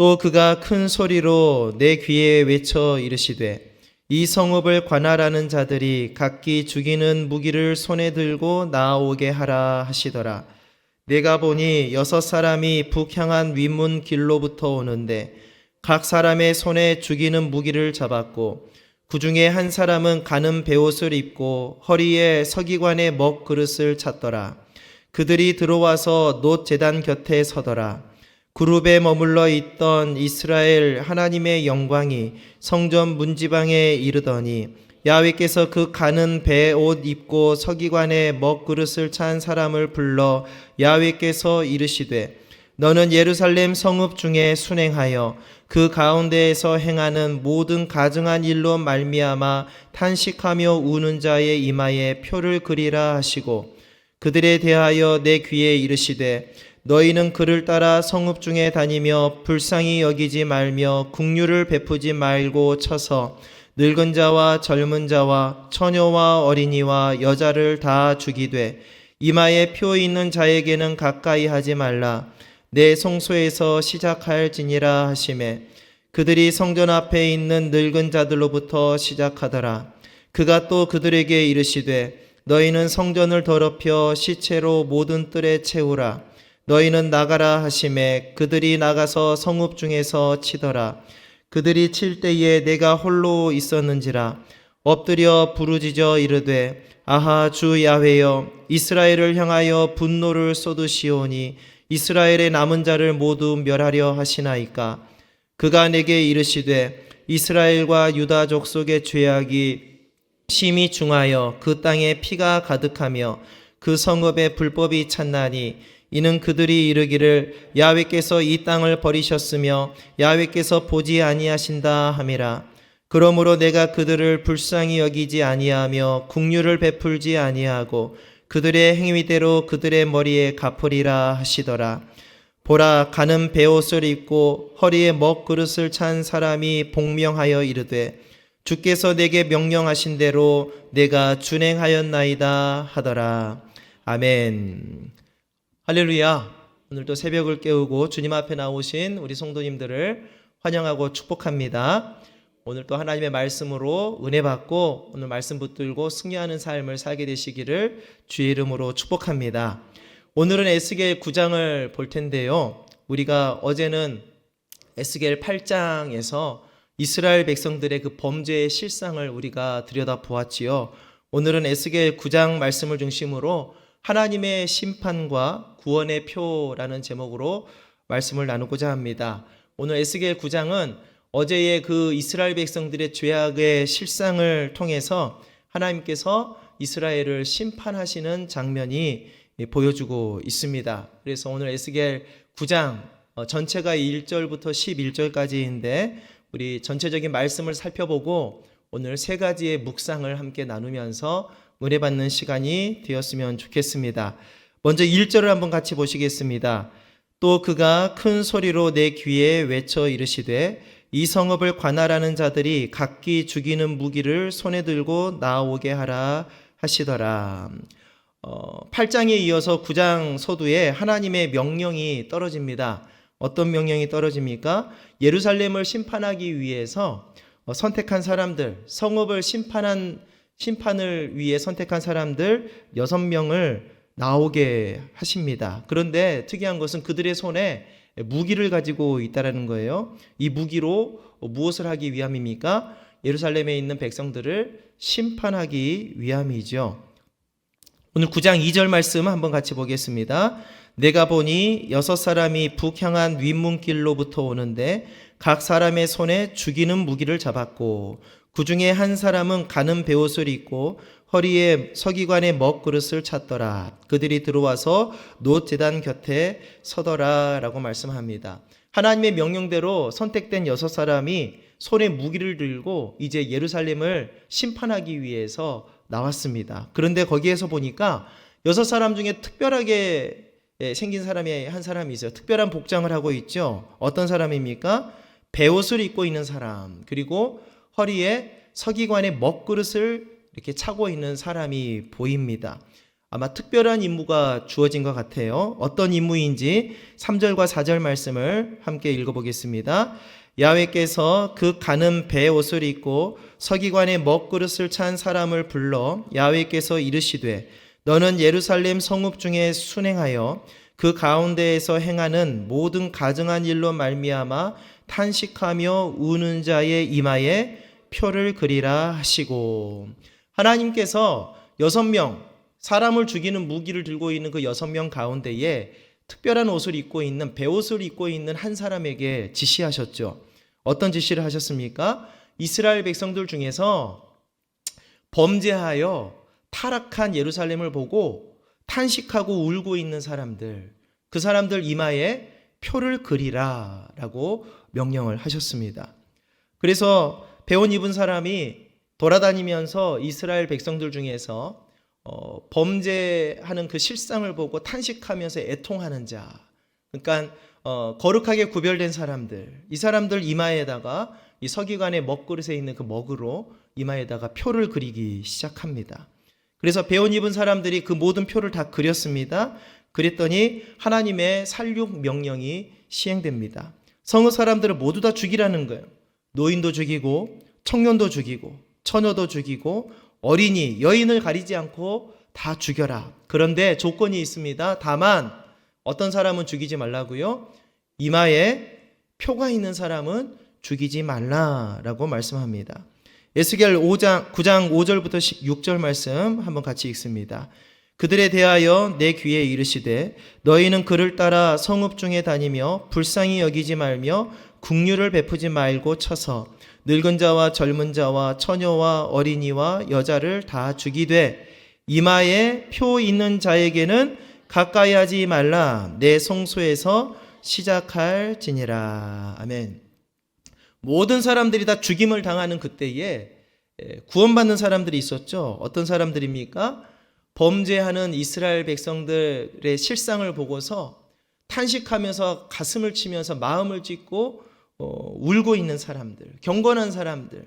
또 그가 큰 소리로 내 귀에 외쳐 이르시되 이 성읍을 관할하는 자들이 각기 죽이는 무기를 손에 들고 나아오게 하라 하시더라. 내가 보니 6사람이 북향한 윗문 길로부터 오는데 각 사람의 손에 죽이는 무기를 잡았고 그 중에 한 사람은 가는 베옷을 입고 허리에 서기관의 먹그릇을 찼더라. 그들이 들어와서 놋 제단 곁에 서더라. 그룹에 머물러 있던 이스라엘 하나님의 영광이 성전 문지방에 이르더니 야훼께서 그 가는 베옷 입고 서기관의 먹그릇을 찬 사람을 불러 야훼께서 이르시되 너는 예루살렘 성읍 중에 순행하여 그 가운데에서 행하는 모든 가증한 일로 말미암아 탄식하며 우는 자의 이마에 표를 그리라 하시고 그들에 대하여 내 귀에 이르시되 너희는 그를 따라 성읍 중에 다니며 불쌍히 여기지 말며 긍휼을 베푸지 말고 쳐서 늙은 자와 젊은 자와 처녀와 어린이와 여자를 다 죽이되 이마에 표 있는 자에게는 가까이 하지 말라. 내 성소에서 시작할지니라 하시매 그들이 성전 앞에 있는 늙은 자들로부터 시작하더라. 그가 또 그들에게 이르시되 너희는 성전을 더럽혀 시체로 모든 뜰에 채우라. 너희는 나가라 하시매 그들이 나가서 성읍 중에서 치더라. 그들이 칠 때에 내가 홀로 있었는지라 엎드려 부르짖어 이르되 아하 주 야훼여 이스라엘을 향하여 분노를 쏟으시오니 이스라엘의 남은 자를 모두 멸하려 하시나이까. 그가 내게 이르시되 이스라엘과 유다 족속의 죄악이 심히 중하여 그 땅에 피가 가득하며 그 성읍에 불법이 찼나니 이는 그들이 이르기를 야훼께서 이 땅을 버리셨으며 야훼께서 보지 아니하신다 함이라. 그러므로 내가 그들을 불쌍히 여기지 아니하며 긍휼을 베풀지 아니하고 그들의 행위대로 그들의 머리에 갚으리라 하시더라. 보라 가는 베옷을 입고 허리에 먹그릇을 찬 사람이 복명하여 이르되 주께서 내게 명령하신 대로 내가 준행하였나이다 하더라. 아멘. 할렐루야. 오늘도 새벽을 깨우고 주님 앞에 나오신 우리 성도님들을 환영하고 축복합니다. 오늘 또 하나님의 말씀으로 은혜 받고 오늘 말씀 붙들고 승리하는 삶을 살게 되시기를 주의 이름으로 축복합니다. 오늘은 에스겔 9장을 볼 텐데요. 우리가 어제는 에스겔 8장에서 이스라엘 백성들의 그 범죄의 실상을 우리가 들여다보았지요. 오늘은 에스겔 9장 말씀을 중심으로 하나님의 심판과 구원의 표라는 제목으로 말씀을 나누고자 합니다. 오늘 에스겔 9장은 어제의 그 이스라엘 백성들의 죄악의 실상을 통해서 하나님께서 이스라엘을 심판하시는 장면이 보여주고 있습니다. 그래서 오늘 에스겔 9장 전체가 1절부터 11절까지인데 우리 전체적인 말씀을 살펴보고 오늘 세 가지의 묵상을 함께 나누면서 은혜 받는 시간이 되었으면 좋겠습니다. 먼저 1절을 한번 같이 보시겠습니다. 또 그가 큰 소리로 내 귀에 외쳐 이르시되 이 성읍을 관할하는 자들이 각기 죽이는 무기를 손에 들고 나오게 하라 하시더라. 8장에 이어서 9장 서두에 하나님의 명령이 떨어집니다. 어떤 명령이 떨어집니까? 예루살렘을 심판하기 위해서 선택한 사람들, 성읍을 심판을 위해 선택한 사람들 6명을 나오게 하십니다. 그런데 특이한 것은 그들의 손에 무기를 가지고 있다라는 거예요. 이 무기로 무엇을 하기 위함입니까? 예루살렘에 있는 백성들을 심판하기 위함이죠. 오늘 9장 2절 말씀 한번 같이 보겠습니다. 내가 보니 6사람이 북향한 윗문길로부터 오는데 각 사람의 손에 죽이는 무기를 잡았고 그 중에 한 사람은 가는 베옷을 입고 허리에 서기관의 먹그릇을 찼더라. 그들이 들어와서 놋 제단 곁에 서더라 라고 말씀합니다. 하나님의 명령대로 선택된 6사람이 손에 무기를 들고 이제 예루살렘을 심판하기 위해서 나왔습니다. 그런데 거기에서 보니까 6사람 중에 특별하게 생긴 사람이 한 사람이 있어요. 특별한 복장을 하고 있죠. 어떤 사람입니까? 베옷을 입고 있는 사람, 그리고 허리에 서기관의 먹그릇을 이렇게 차고 있는 사람이 보입니다. 아마 특별한 임무가 주어진 것 같아요. 어떤 임무인지 3절과 4절 말씀을 함께 읽어보겠습니다. 야훼께서 그 가는 배 옷을 입고 서기관의 먹그릇을 찬 사람을 불러 야훼께서 이르시되 너는 예루살렘 성읍 중에 순행하여 그 가운데에서 행하는 모든 가증한 일로 말미암아 탄식하며 우는 자의 이마에 표를 그리라 하시고, 하나님께서 6명 사람을 죽이는 무기를 들고 있는 그 6명 가운데에 특별한 옷을 입고 있는 베옷을 입고 있는 한 사람에게 지시하셨죠. 어떤 지시를 하셨습니까? 이스라엘 백성들 중에서 범죄하여 타락한 예루살렘을 보고 탄식하고 울고 있는 사람들, 그 사람들 이마에 표를 그리라 라고 명령을 하셨습니다. 그래서 베옷 입은 사람이 돌아다니면서 이스라엘 백성들 중에서 범죄하는 그 실상을 보고 탄식하면서 애통하는 자, 그러니까 거룩하게 구별된 사람들, 이 사람들 이마에다가 이 서기관의 먹그릇에 있는 그 먹으로 이마에다가 표를 그리기 시작합니다. 그래서 베옷 입은 사람들이 그 모든 표를 다 그렸습니다. 그랬더니 하나님의 살육 명령이 시행됩니다. 성읍 사람들을 모두 다 죽이라는 거예요. 노인도 죽이고 청년도 죽이고 처녀도 죽이고 어린이, 여인을 가리지 않고 다 죽여라. 그런데 조건이 있습니다. 다만 어떤 사람은 죽이지 말라고요? 이마에 표가 있는 사람은 죽이지 말라라고 말씀합니다. 에스겔 9장 5절부터 6절 말씀 한번 같이 읽습니다. 그들에 대하여 내 귀에 이르시되 너희는 그를 따라 성읍 중에 다니며 불쌍히 여기지 말며 긍휼을 베푸지 말고 쳐서 늙은 자와 젊은 자와 처녀와 어린이와 여자를 다 죽이되 이마에 표 있는 자에게는 가까이 하지 말라. 내 성소에서 시작할지니라. 아멘. 모든 사람들이 다 죽임을 당하는 그때에 구원받는 사람들이 있었죠. 어떤 사람들입니까? 범죄하는 이스라엘 백성들의 실상을 보고서 탄식하면서 가슴을 치면서 마음을 찢고 울고 있는 사람들, 경건한 사람들,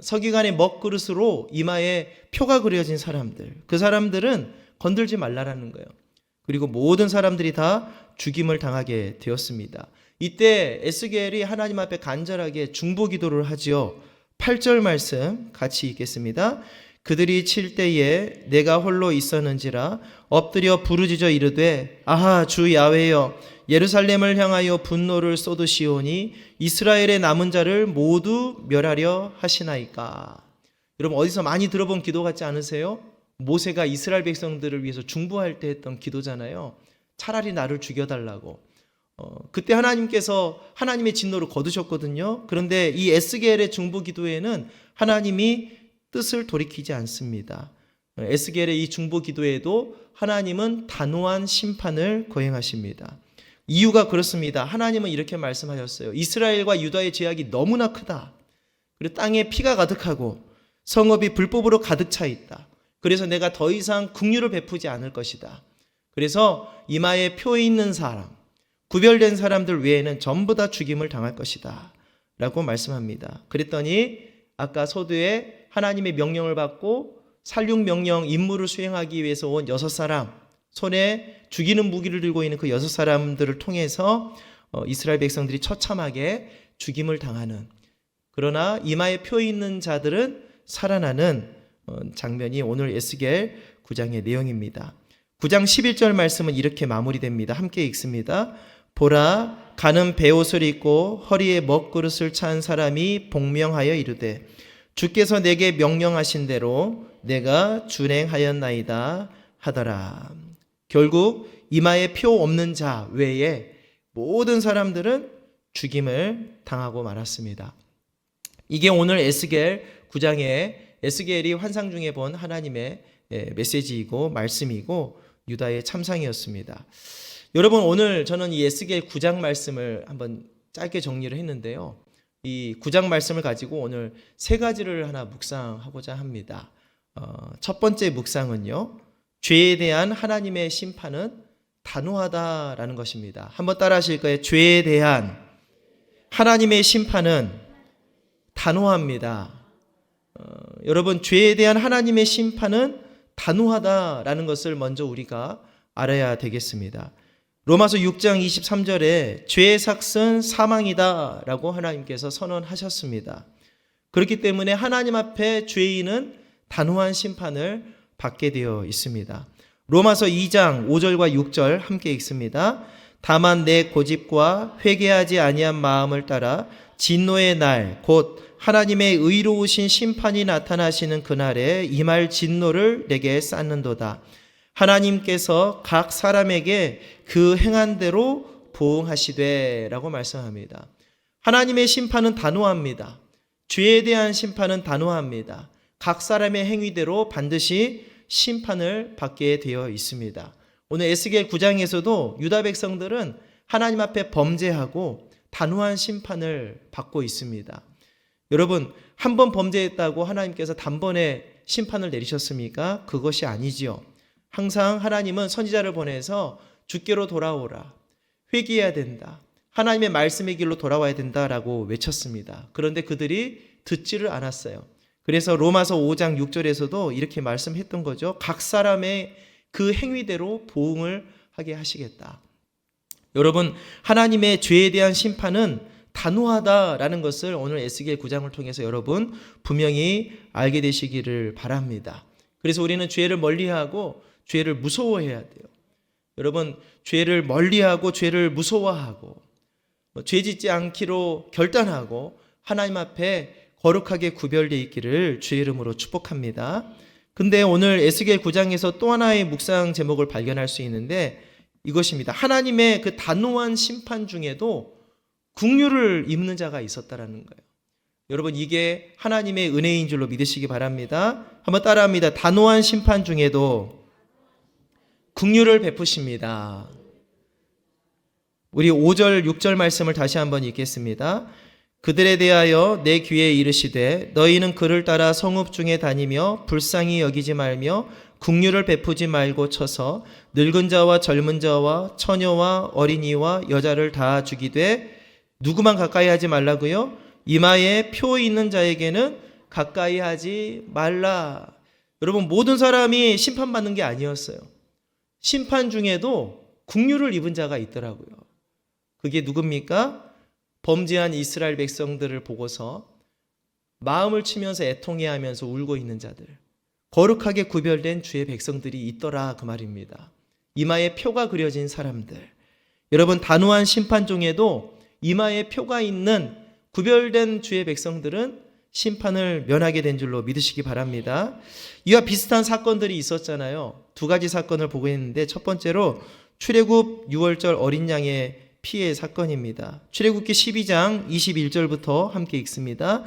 서기관의 먹그릇으로 이마에 표가 그려진 사람들, 그 사람들은 건들지 말라라는 거예요. 그리고 모든 사람들이 다 죽임을 당하게 되었습니다. 이때 에스겔이 하나님 앞에 간절하게 중보기도를 하지요. 8절 말씀 같이 읽겠습니다. 그들이 칠 때에 내가 홀로 있었는지라 엎드려 부르짖어 이르되 아하 주 야훼여 예루살렘을 향하여 분노를 쏟으시오니 이스라엘의 남은 자를 모두 멸하려 하시나이까. 여러분 어디서 많이 들어본 기도 같지 않으세요? 모세가 이스라엘 백성들을 위해서 중보할 때 했던 기도잖아요. 차라리 나를 죽여달라고. 그때 하나님께서 하나님의 진노를 거두셨거든요. 그런데 이 에스겔의 중보 기도에는 하나님이 뜻을 돌이키지 않습니다. 에스겔의 이 중보 기도에도 하나님은 단호한 심판을 거행하십니다. 이유가 그렇습니다. 하나님은 이렇게 말씀하셨어요. 이스라엘과 유다의 죄악이 너무나 크다. 그리고 땅에 피가 가득하고 성읍이 불법으로 가득 차 있다. 그래서 내가 더 이상 긍휼을 베푸지 않을 것이다. 그래서 이마에 표 있는 사람, 구별된 사람들 외에는 전부 다 죽임을 당할 것이다 라고 말씀합니다. 그랬더니 아까 서두에 하나님의 명령을 받고 살육 명령 임무를 수행하기 위해서 온 6사람, 손에 죽이는 무기를 들고 있는 그 6사람들을 통해서 이스라엘 백성들이 처참하게 죽임을 당하는, 그러나 이마에 표 있는 자들은 살아나는 장면이 오늘 에스겔 9장의 내용입니다. 9장 11절 말씀은 이렇게 마무리됩니다. 함께 읽습니다. 보라, 가는 베옷을 입고 허리에 먹그릇을 찬 사람이 복명하여 이르되 주께서 내게 명령하신 대로 내가 준행하였나이다 하더라. 결국 이마에 표 없는 자 외에 모든 사람들은 죽임을 당하고 말았습니다. 이게 오늘 에스겔 9장에 에스겔이 환상 중에 본 하나님의 메시지이고 말씀이고 유다의 참상이었습니다. 여러분 오늘 저는 이 에스겔 9장 말씀을 한번 짧게 정리를 했는데요. 이 9장 말씀을 가지고 오늘 3가지를 하나 묵상하고자 합니다. 첫 번째 묵상은요. 죄에 대한 하나님의 심판은 단호하다라는 것입니다. 한번 따라 하실 거예요. 죄에 대한 하나님의 심판은 단호합니다. 여러분 죄에 대한 하나님의 심판은 단호하다라는 것을 먼저 우리가 알아야 되겠습니다. 로마서 6장 23절에 죄의 삭은 사망이다라고 하나님께서 선언하셨습니다. 그렇기 때문에 하나님 앞에 죄인은 단호한 심판을 받게 되어 있습니다. 로마서 2장 5절과 6절 함께 읽습니다. 다만 내 고집과 회개하지 아니한 마음을 따라 진노의 날 곧 하나님의 의로우신 심판이 나타나시는 그날에 임할 진노를 내게 쌓는도다. 하나님께서 각 사람에게 그 행한 대로 보응하시되 라고 말씀합니다. 하나님의 심판은 단호합니다. 죄에 대한 심판은 단호합니다. 각 사람의 행위대로 반드시 심판을 받게 되어 있습니다. 오늘 에스겔 9장에서도 유다 백성들은 하나님 앞에 범죄하고 단호한 심판을 받고 있습니다. 여러분, 한 번 범죄했다고 하나님께서 단번에 심판을 내리셨습니까? 그것이 아니지요. 항상 하나님은 선지자를 보내서 주께로 돌아오라, 회개해야 된다, 하나님의 말씀의 길로 돌아와야 된다라고 외쳤습니다. 그런데 그들이 듣지를 않았어요. 그래서 로마서 5장 6절에서도 이렇게 말씀했던 거죠. 각 사람의 그 행위대로 보응을 하게 하시겠다. 여러분, 하나님의 죄에 대한 심판은 단호하다라는 것을 오늘 에스겔 9장을 통해서 여러분 분명히 알게 되시기를 바랍니다. 그래서 우리는 죄를 멀리하고 죄를 무서워해야 돼요. 여러분, 죄를 멀리하고 죄를 무서워하고 죄 짓지 않기로 결단하고 하나님 앞에 거룩하게 구별되어 있기를 주의 이름으로 축복합니다. 근데 오늘 에스겔 9장에서 또 하나의 묵상 제목을 발견할 수 있는데 이것입니다. 하나님의 그 단호한 심판 중에도 긍휼을 입는 자가 있었다라는 거예요. 여러분, 이게 하나님의 은혜인 줄로 믿으시기 바랍니다. 한번 따라합니다. 단호한 심판 중에도 긍휼을 베푸십니다. 우리 5절 6절 말씀을 다시 한번 읽겠습니다. 그들에 대하여 내 귀에 이르시되 너희는 그를 따라 성읍 중에 다니며 불쌍히 여기지 말며 긍휼을 베푸지 말고 쳐서 늙은 자와 젊은 자와 처녀와 어린이와 여자를 다 죽이되 누구만 가까이 하지 말라고요? 이마에 표 있는 자에게는 가까이 하지 말라. 여러분, 모든 사람이 심판받는 게 아니었어요. 심판 중에도 긍휼을 입은 자가 있더라고요. 그게 누굽니까? 범죄한 이스라엘 백성들을 보고서 마음을 치면서 애통해하면서 울고 있는 자들, 거룩하게 구별된 주의 백성들이 있더라 그 말입니다. 이마에 표가 그려진 사람들. 여러분, 단호한 심판 중에도 이마에 표가 있는 구별된 주의 백성들은 심판을 면하게 된 줄로 믿으시기 바랍니다. 이와 비슷한 사건들이 있었잖아요. 두 가지 사건을 보고 있는데 첫 번째로 출애굽 6월절 어린 양의 피해 사건입니다. 출애굽기 12장 21절부터 함께 읽습니다.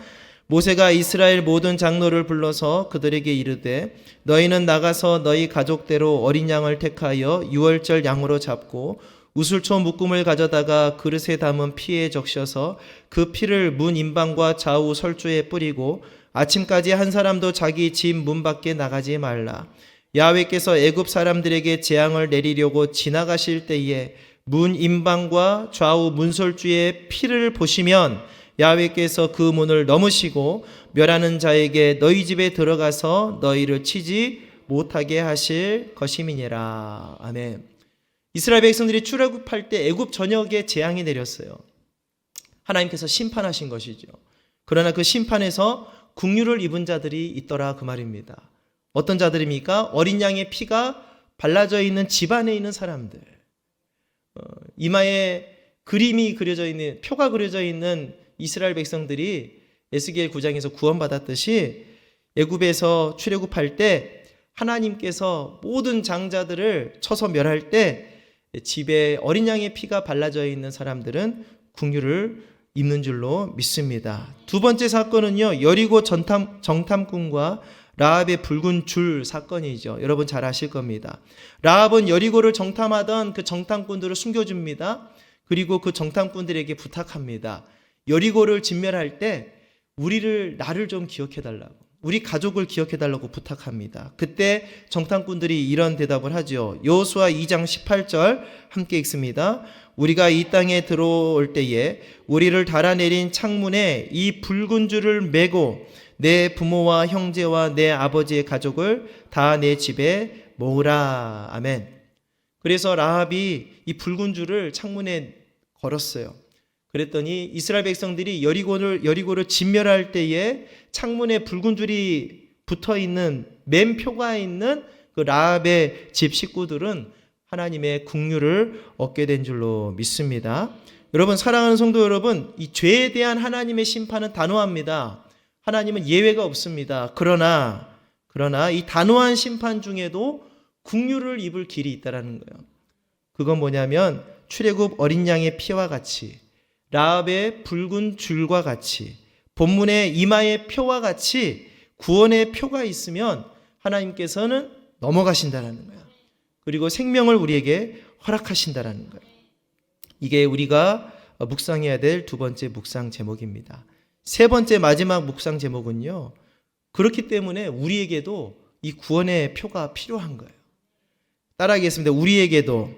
모세가 이스라엘 모든 장로를 불러서 그들에게 이르되 너희는 나가서 너희 가족대로 어린 양을 택하여 6월절 양으로 잡고 우슬초 묶음을 가져다가 그릇에 담은 피에 적셔서 그 피를 문 임방과 좌우 설주에 뿌리고 아침까지 한 사람도 자기 집 문 밖에 나가지 말라. 야훼께서 애굽 사람들에게 재앙을 내리려고 지나가실 때에 문 임방과 좌우 문설주의 피를 보시면 야훼께서 그 문을 넘으시고 멸하는 자에게 너희 집에 들어가서 너희를 치지 못하게 하실 것임이니라. 아멘. 이스라엘 백성들이 출애굽할 때 애굽 전역에 재앙이 내렸어요. 하나님께서 심판하신 것이죠. 그러나 그 심판에서 긍휼을 입은 자들이 있더라 그 말입니다. 어떤 자들입니까? 어린 양의 피가 발라져 있는 집안에 있는 사람들, 이마에 그림이 그려져 있는, 표가 그려져 있는 이스라엘 백성들이 에스겔 9장에서 구원받았듯이 애굽에서 출애굽할 때 하나님께서 모든 장자들을 쳐서 멸할 때 집에 어린 양의 피가 발라져 있는 사람들은 긍휼을 입는 줄로 믿습니다. 두 번째 사건은요, 여리고 정탐꾼과 라합의 붉은 줄 사건이죠. 여러분 잘 아실 겁니다. 라합은 여리고를 정탐하던 그 정탐꾼들을 숨겨줍니다. 그리고 그 정탐꾼들에게 부탁합니다. 여리고를 진멸할 때 나를 좀 기억해달라고, 우리 가족을 기억해달라고 부탁합니다. 그때 정탐꾼들이 이런 대답을 하죠. 여호수아 2장 18절 함께 읽습니다. 우리가 이 땅에 들어올 때에 우리를 달아내린 창문에 이 붉은 줄을 메고 내 부모와 형제와 내 아버지의 가족을 다 내 집에 모으라. 아멘. 그래서 라합이 이 붉은 줄을 창문에 걸었어요. 그랬더니 이스라엘 백성들이 여리고를 진멸할 때에 창문에 붉은 줄이 붙어있는 맨표가 있는 그 라합의 집 식구들은 하나님의 긍휼을 얻게 된 줄로 믿습니다. 여러분, 사랑하는 성도 여러분, 이 죄에 대한 하나님의 심판은 단호합니다. 하나님은 예외가 없습니다. 그러나 이 단호한 심판 중에도 긍휼을 입을 길이 있다라는 거예요. 그건 뭐냐면 출애굽 어린 양의 피와 같이, 라합의 붉은 줄과 같이, 본문의 이마의 표와 같이 구원의 표가 있으면 하나님께서는 넘어가신다라는 거예요. 그리고 생명을 우리에게 허락하신다라는 거예요. 이게 우리가 묵상해야 될 두 번째 묵상 제목입니다. 세 번째 마지막 묵상 제목은요, 그렇기 때문에 우리에게도 이 구원의 표가 필요한 거예요. 따라하겠습니다. 우리에게도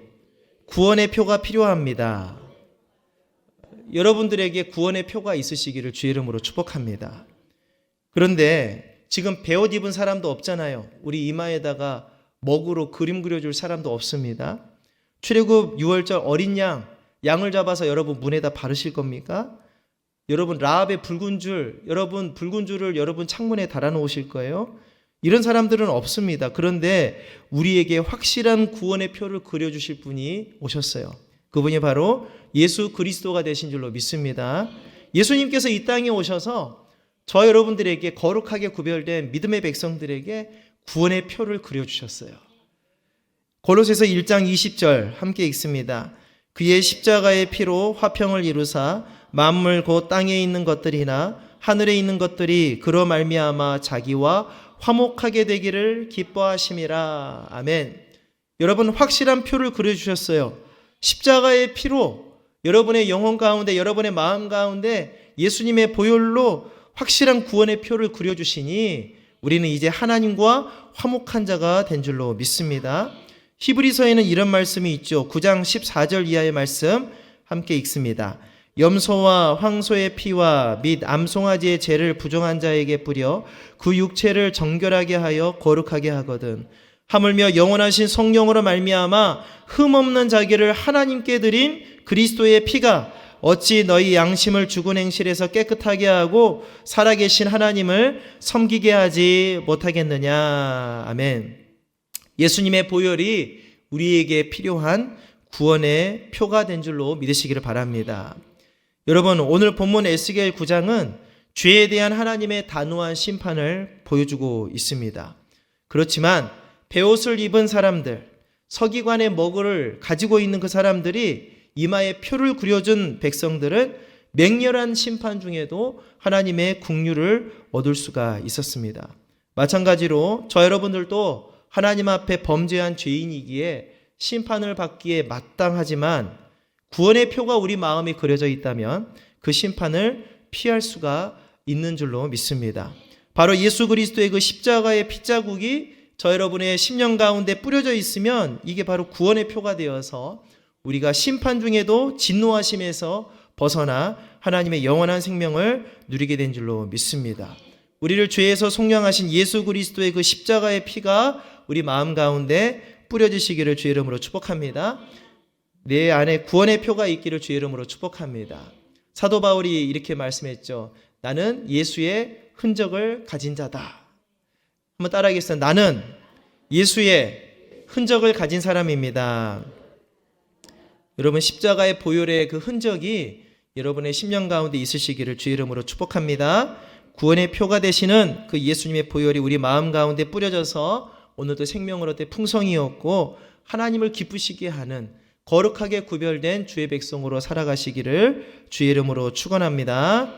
구원의 표가 필요합니다. 여러분들에게 구원의 표가 있으시기를 주의 이름으로 축복합니다. 그런데 지금 베옷 입은 사람도 없잖아요. 우리 이마에다가 먹으로 그림 그려줄 사람도 없습니다. 출애굽 6월절 어린 양을 잡아서 여러분 문에다 바르실 겁니까? 여러분 라합의 붉은 줄을 여러분 창문에 달아놓으실 거예요? 이런 사람들은 없습니다. 그런데 우리에게 확실한 구원의 표를 그려주실 분이 오셨어요. 그분이 바로 예수 그리스도가 되신 줄로 믿습니다. 예수님께서 이 땅에 오셔서 저 여러분들에게 거룩하게 구별된 믿음의 백성들에게 구원의 표를 그려주셨어요. 골로새서 1장 20절 함께 읽습니다. 그의 십자가의 피로 화평을 이루사 만물 곧 땅에 있는 것들이나 하늘에 있는 것들이 그로 말미암아 자기와 화목하게 되기를 기뻐하심이라. 아멘. 여러분, 확실한 표를 그려주셨어요. 십자가의 피로 여러분의 영혼 가운데, 여러분의 마음 가운데 예수님의 보혈로 확실한 구원의 표를 그려주시니 우리는 이제 하나님과 화목한 자가 된 줄로 믿습니다. 히브리서에는 이런 말씀이 있죠. 9장 14절 이하의 말씀 함께 읽습니다. 염소와 황소의 피와 및 암송아지의 죄를 부정한 자에게 뿌려 그 육체를 정결하게 하여 거룩하게 하거든. 하물며 영원하신 성령으로 말미암아 흠없는 자기를 하나님께 드린 그리스도의 피가 어찌 너희 양심을 죽은 행실에서 깨끗하게 하고 살아계신 하나님을 섬기게 하지 못하겠느냐. 아멘. 예수님의 보혈이 우리에게 필요한 구원의 표가 된 줄로 믿으시기를 바랍니다. 여러분, 오늘 본문 에스겔 9장은 죄에 대한 하나님의 단호한 심판을 보여주고 있습니다. 그렇지만 베옷을 입은 사람들, 서기관의 머구를 가지고 있는 그 사람들이 이마에 표를 그려준 백성들은 맹렬한 심판 중에도 하나님의 긍휼을 얻을 수가 있었습니다. 마찬가지로 저 여러분들도 하나님 앞에 범죄한 죄인이기에 심판을 받기에 마땅하지만 구원의 표가 우리 마음에 그려져 있다면 그 심판을 피할 수가 있는 줄로 믿습니다. 바로 예수 그리스도의 그 십자가의 핏자국이 저 여러분의 심령 가운데 뿌려져 있으면 이게 바로 구원의 표가 되어서 우리가 심판 중에도 진노하심에서 벗어나 하나님의 영원한 생명을 누리게 된 줄로 믿습니다. 우리를 죄에서 속량하신 예수 그리스도의 그 십자가의 피가 우리 마음 가운데 뿌려지시기를 주의 이름으로 축복합니다. 내 안에 구원의 표가 있기를 주의 이름으로 축복합니다. 사도 바울이 이렇게 말씀했죠. 나는 예수의 흔적을 가진 자다. 한번 따라하겠습니다. 나는 예수의 흔적을 가진 사람입니다. 여러분, 십자가의 보혈의 그 흔적이 여러분의 심령 가운데 있으시기를 주의 이름으로 축복합니다. 구원의 표가 되시는 그 예수님의 보혈이 우리 마음 가운데 뿌려져서 오늘도 생명을 얻되 풍성히 얻고 하나님을 기쁘시게 하는 거룩하게 구별된 주의 백성으로 살아가시기를 주의 이름으로 축원합니다.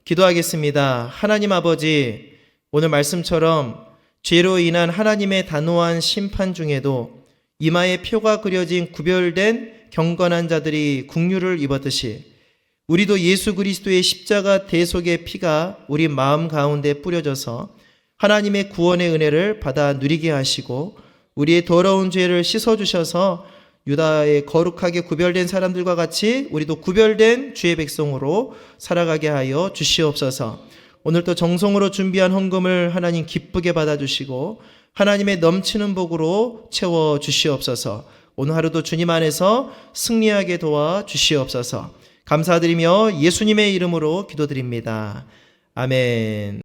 기도하겠습니다. 하나님 아버지, 오늘 말씀처럼 죄로 인한 하나님의 단호한 심판 중에도 이마에 표가 그려진 구별된 경건한 자들이 긍휼을 입었듯이 우리도 예수 그리스도의 십자가 대속의 피가 우리 마음 가운데 뿌려져서 하나님의 구원의 은혜를 받아 누리게 하시고 우리의 더러운 죄를 씻어주셔서 유다의 거룩하게 구별된 사람들과 같이 우리도 구별된 주의 백성으로 살아가게 하여 주시옵소서. 오늘도 정성으로 준비한 헌금을 하나님 기쁘게 받아주시고 하나님의 넘치는 복으로 채워 주시옵소서. 오늘 하루도 주님 안에서 승리하게 도와 주시옵소서. 감사드리며 예수님의 이름으로 기도드립니다. 아멘.